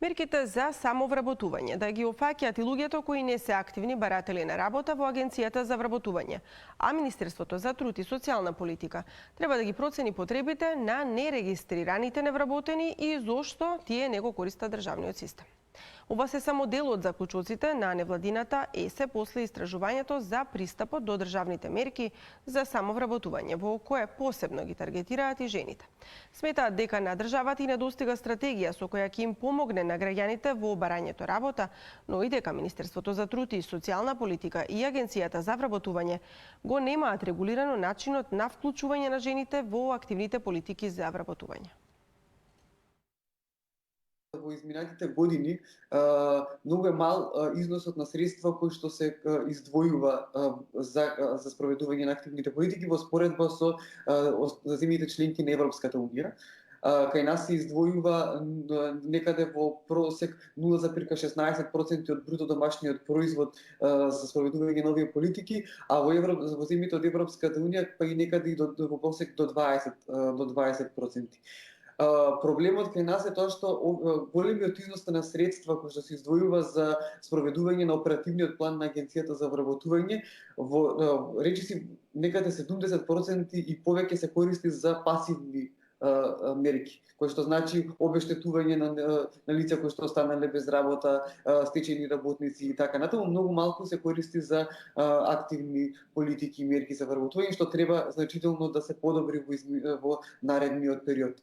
Мерките за самовработување да ги опфаќаат и луѓето кои не се активни баратели на работа во Агенцијата за вработување, а Министерството за труд и социјална политика треба да ги процени потребите на нерегистрираните невработени и зошто тие не го користат државниот систем. Ова се само дел од заклучоците на невладината ЕСЕ после истражувањето за пристапот до државните мерки за самовработување, во кое посебно ги таргетираат и жените. Сметаат дека на државата и недостига стратегија со која ќе им помогне на граѓаните во барањето работа, но и дека Министерството за труд и социјална политика и Агенцијата за вработување го немаат регулирано начинот на вклучување на жените во активните политики за вработување. Во изминатите години многу е мал износот на средства кои што се издвојува за спроведување на активните политики во споредба со земјите членки на Европската унија. Кај нас се издвојува некаде во просек 0,16% од бруто домашниот производ за спроведување на овие политики, а во земјите од Европската унија па и некаде и во просек до 20%. Проблемот кај нас е тоа што големиот износ на средства кои што се издвојува за спроведување на оперативниот план на Агенцијата за вработување во речиси некаде 70% и повеќе се користи за пасивни мерки, кои што значи обештетување на лица кои што останале без работа, стечени работници и така натаму. Многу малку се користи за активни политики и мерки за вработување, што треба значително да се подобри во наредниот период.